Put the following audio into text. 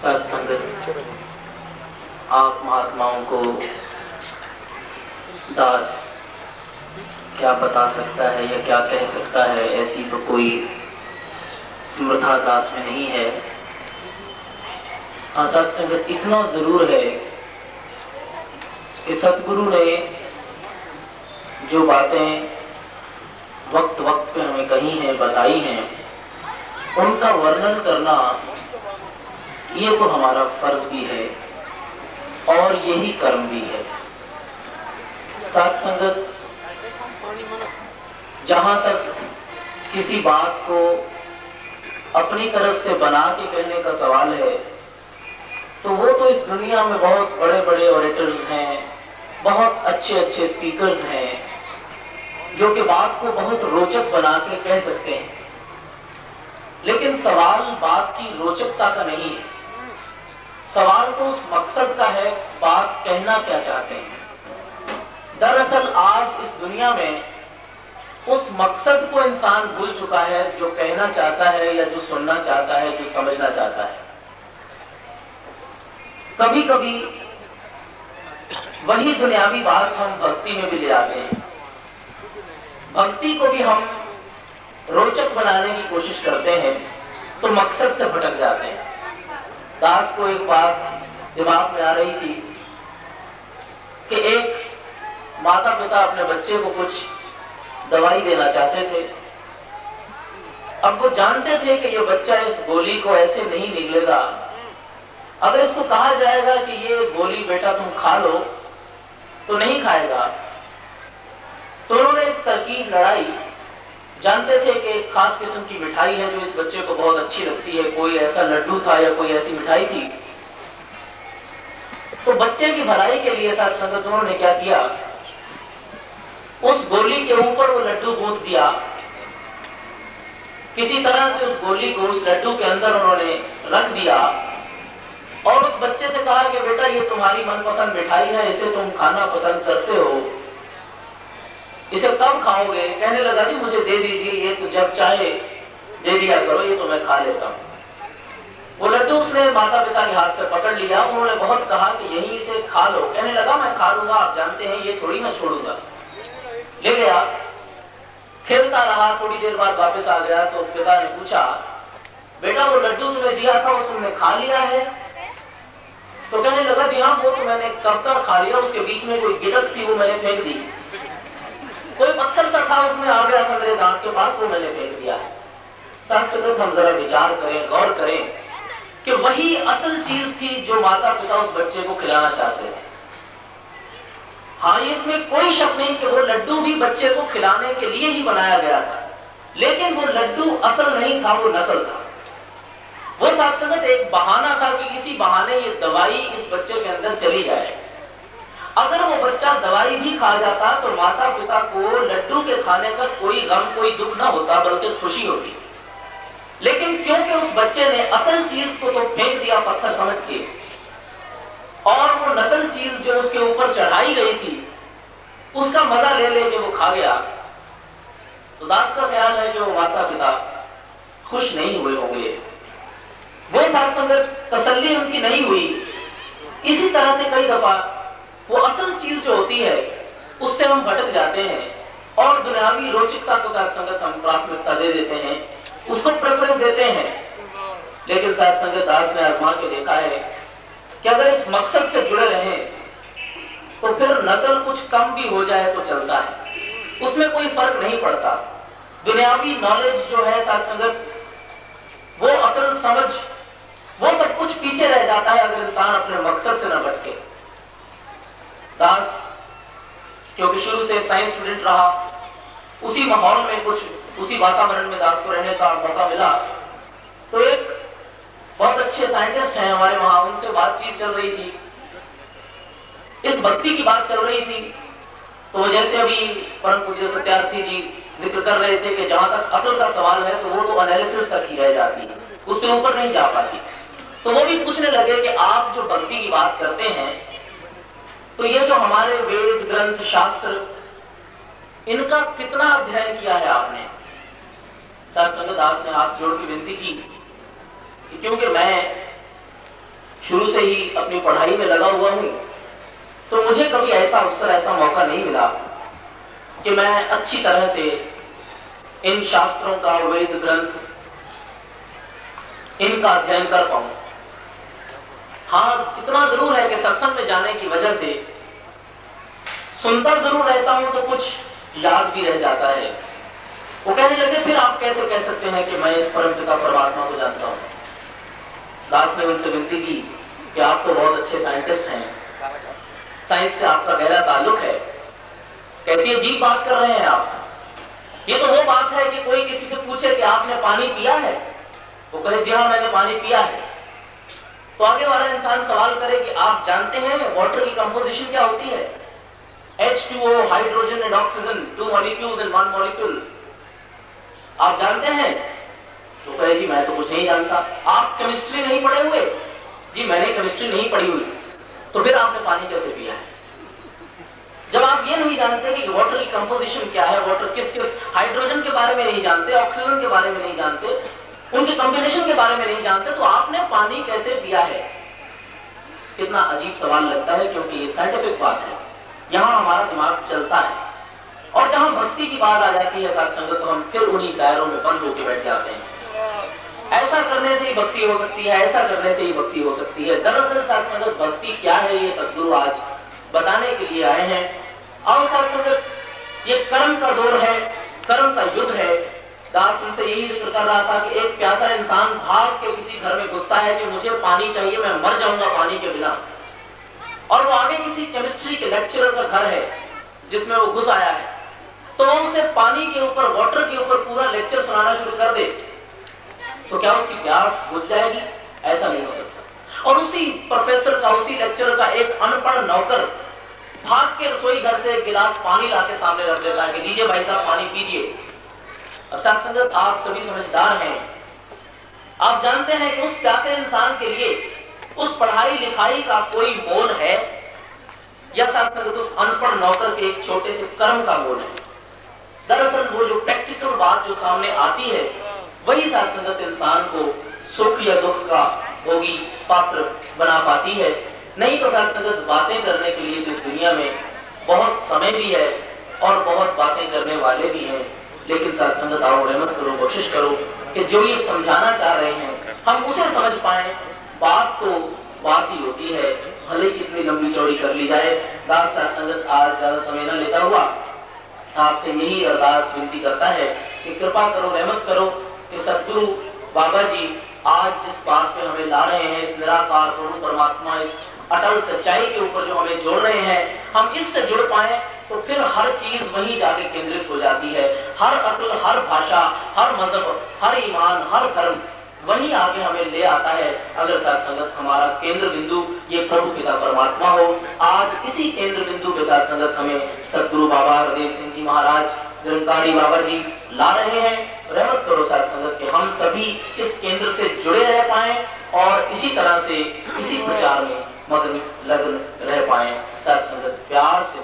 सत संगत, आप महात्माओं को दास क्या बता सकता है या क्या कह सकता है, ऐसी तो कोई समर्था दास में नहीं है। हाँ, सत संगत इतना जरूर है कि सतगुरु ने जो बातें वक्त वक्त पे हमें कही हैं, बताई हैं, उनका वर्णन करना ये तो हमारा फर्ज भी है और यही कर्म भी है। साथ संगत, जहां तक किसी बात को अपनी तरफ से बना के कहने का सवाल है, तो वो तो इस दुनिया में बहुत बड़े बड़े ऑरेटर्स हैं, बहुत अच्छे अच्छे स्पीकर्स हैं, जो कि बात को बहुत रोचक बना के कह सकते हैं। लेकिन सवाल बात की रोचकता का नहीं है, सवाल तो उस मकसद का है, बात कहना क्या चाहते हैं। दरअसल आज इस दुनिया में उस मकसद को इंसान भूल चुका है, जो कहना चाहता है या जो सुनना चाहता है, जो समझना चाहता है। कभी कभी वही दुनियावी बात हम भक्ति में भी ले आते हैं, भक्ति को भी हम रोचक बनाने की कोशिश करते हैं, तो मकसद से भटक जाते हैं। दास को एक बात दिमाग में आ रही थी कि एक माता पिता अपने बच्चे को कुछ दवाई देना चाहते थे। अब वो जानते थे कि ये बच्चा इस गोली को ऐसे नहीं निगलेगा, अगर इसको कहा जाएगा कि ये गोली बेटा तुम खा लो तो नहीं खाएगा। तो उन्होंने एक तरकीब लड़ाई। जानते थे कि एक खास किस्म की मिठाई है जो इस बच्चे को बहुत अच्छी लगती है, कोई ऐसा लड्डू था या कोई ऐसी मिठाई थी। तो बच्चे की भलाई के लिए साथ संगत उन्होंने क्या किया, उस गोली के ऊपर वो लड्डू गूंथ दिया। किसी तरह से उस गोली को उस लड्डू के अंदर उन्होंने रख दिया और उस बच्चे से कहा कि बेटा ये तुम्हारी मनपसंद मिठाई है, इसे तुम खाना पसंद करते हो, इसे कब खाओगे? कहने लगा जी मुझे दे दीजिए, ये तो जब चाहे दे दिया करो, ये तो मैं खा लेता हूँ। वो लड्डू उसने माता पिता के हाथ से पकड़ लिया। उन्होंने बहुत कहा कि यही इसे खा लो। कहने लगा मैं खा लूंगा, आप जानते हैं ये थोड़ी मैं छोड़ूंगा। ले गया, खेलता रहा, थोड़ी देर बाद वापस आ गया। तो पिता ने पूछा बेटा वो लड्डू तुम्हें दिया था वो तुमने खा लिया है? तो कहने लगा जी हाँ, वो तो मैंने कब का खा लिया, उसके बीच में कोई गिरफ्त थी वो मैंने फेंक दी, कोई पत्थर सा था उसमें आ गया था मेरे दांत के पास, वो मैंने फेंक दिया। साथ संगत हम जरा विचार करें, गौर करें कि वही असल चीज थी जो माता पिता उस बच्चे को खिलाना चाहते थे। हाँ, इसमें कोई शक नहीं कि वो लड्डू भी बच्चे को खिलाने के लिए ही बनाया गया था, लेकिन वो लड्डू असल नहीं था, वो नकल था। वो साथ संगत एक बहाना था कि किसी बहाने ये दवाई इस बच्चे के अंदर चली जाए। अगर वो बच्चा दवाई भी खा जाता तो माता पिता को लड्डू के खाने का कोई गम, कोई दुख ना होता, बल्कि खुशी होती। लेकिन क्योंकि उस बच्चे ने असल चीज को तो फेंक दिया पत्थर समझ के, और वो नकल चीज जो उसके ऊपर चढ़ाई गई थी उसका मजा ले लेके वो खा गया, तो दास का ख्याल है कि वो माता पिता खुश नहीं हुए होंगे, वो साथ संगत तसल्ली उनकी नहीं हुई। इसी तरह से कई दफा वो असल चीज जो होती है उससे हम भटक जाते हैं और दुनियावी रोचकता को साथ संगत हम प्राथमिकता दे देते हैं, उसको प्रेफरेंस देते हैं। लेकिन साथ संगत दास ने आजमा के देखा है कि अगर इस मकसद से जुड़े रहें तो फिर नकल कुछ कम भी हो जाए तो चलता है, उसमें कोई फर्क नहीं पड़ता। दुनियावी नॉलेज जो है साथ संगत, वो अकल समझ, वो सब कुछ पीछे रह जाता है अगर इंसान अपने मकसद से न भटके। दास क्योंकि शुरू से साइंस स्टूडेंट रहा, उसी माहौल में, कुछ उसी वातावरण में दास को रहने का मौका मिला। तो एक बहुत अच्छे साइंटिस्ट हैं हमारे वहां, उनसे बातचीत चल रही थी, इस भक्ति की बात चल रही थी। तो जैसे अभी परम पूज्य सत्यार्थी जी जिक्र कर रहे थे कि जहां तक अकल का सवाल है तो वो तो एनालिसिस तक ही रह जाती है, उससे ऊपर नहीं जा पाती। तो वो भी पूछने लगे कि आप जो भक्ति की बात करते हैं, तो ये जो हमारे वेद ग्रंथ शास्त्र, इनका कितना अध्ययन किया है आपने? साथ संगत दास ने हाथ जोड़ के विनती की कि क्योंकि मैं शुरू से ही अपनी पढ़ाई में लगा हुआ हूँ, तो मुझे कभी ऐसा अवसर, ऐसा मौका नहीं मिला कि मैं अच्छी तरह से इन शास्त्रों का, वेद ग्रंथ, इनका अध्ययन कर पाऊं। हाँ, इतना जरूर है कि सत्संग में जाने की वजह से सुनता जरूर रहता हूं तो कुछ याद भी रह जाता है। वो कहने लगे, फिर आप कैसे कह सकते हैं कि मैं इस परम पिता परमात्मा को जानता हूं? दास ने उनसे विनती की कि आप तो बहुत अच्छे साइंटिस्ट हैं, साइंस से आपका गहरा ताल्लुक है, कैसी अजीब बात कर रहे हैं आप। ये तो वो बात है कि कोई किसी से पूछे कि आपने पानी पिया है, वो कहे जी हाँ मैंने पानी पिया है, तो आगे वाला इंसान सवाल करे कि आप जानते हैं वाटर की कंपोजिशन क्या होती है? H2O, hydrogen and oxygen, 2 molecules and 1 molecule, आप जानते हैं? तो कहे जी मैं तो कुछ नहीं जानता। आप केमिस्ट्री नहीं पढ़े हुए? जी मैंने केमिस्ट्री नहीं पढ़ी हुई। तो फिर आपने पानी कैसे पिया है? जब आप ये नहीं जानते कि वाटर की कंपोजिशन क्या है, वाटर किस किस, हाइड्रोजन के बारे में नहीं जानते, ऑक्सीजन के बारे में नहीं जानते, उनके कॉम्बिनेशन के बारे में नहीं जानते, तो आपने पानी कैसे पिया है? कितना अजीब सवाल लगता है, क्योंकि ये साइंटिफिक बात है, यहाँ हमारा दिमाग चलता है। और जहां भक्ति की बात आ जाती है साथ संगत, तो हम फिर उन्हीं दायरों में बंद होकर बैठ जाते हैं। ऐसा करने से ही भक्ति हो सकती है, ऐसा करने से ही भक्ति हो सकती है। दरअसल साथ संगत भक्ति क्या है, ये सद्गुरु आज बताने के लिए आए हैं। और साथ संगत ये कर्म का जोर है, कर्म का युद्ध है। दास उनसे यही जिक्र कर रहा था कि एक प्यासा इंसान भाग के किसी घर में घुसता है कि मुझे पानी चाहिए, मैं मर जाऊंगा पानी के बिना, और वो आगे किसी केमिस्ट्री के लेक्चरर का घर है जिसमें वो घुस आया है, तो वो उसे पानी के ऊपर, वाटर के ऊपर पूरा लेक्चर सुनाना शुरू कर दे, तो क्या उसकी प्यास बुझ जाएगी? ऐसा नहीं हो सकता। और उसी प्रोफेसर का, उसी लेक्चरर का एक अनपढ़ नौकर भाग के रसोई घर से एक गिलास पानी लाके सामने रख देता है कि लीजिए भाई साहब पानी पीजिए। अब साथ संगत आप सभी समझदार हैं, आप जानते हैं कि उस प्यासे इंसान के लिए उस पढ़ाई लिखाई का कोई मोल है, या साथ संगत उस अनपढ़ नौकर के एक छोटे से कर्म का मोल है। दरअसल वो जो प्रैक्टिकल बात जो सामने आती है, वही साथ संगत इंसान को सुख या दुख का भोगी पात्र बना पाती है। नहीं तो साथ संगत बातें करने के लिए इस दुनिया में बहुत समय भी है और बहुत बातें करने वाले भी हैं, लेकिन साथ संगत आओ रहमत करो, कोशिश करो कि जो ये समझाना चाह रहे हैं हम उसे समझ पाए। बात तो बात ही होती है, भले कितनी लंबी चौड़ी कर ली जाए। दास साथ संगत आज ज्यादा समय न लेता हुआ आपसे यही अरदास विनती करता है कि कृपा करो, रहमत करो कि सतगुरु बाबा जी आज जिस बात पे हमें ला रहे हैं, इस निराकार प्रभु परमात्मा, इस अटल सच्चाई के ऊपर जो हमें जोड़ रहे हैं, हम इससे जुड़ पाए तो फिर हर चीज वहीं जाके केंद्रित हो जाती है। हर अक्ल, हर भाषा, हर मजहब, हर ईमान, हर धर्म वहीं आगे हमें ले आता है, अगर साथ संगत हमारा केंद्र बिंदु ये प्रभु पिता परमात्मा हो। आज इसी केंद्र बिंदु के साथ संगत हमें सतगुरु बाबा हरदेव सिंह जी महाराज, निरंकारी बाबा जी ला रहे हैं। रहमत करो साथ संगत कि हम सभी इस केंद्र से जुड़े रह पाए और इसी तरह से इसी प्रचार में मगन लगन रह पाए। साथ संगत प्यार से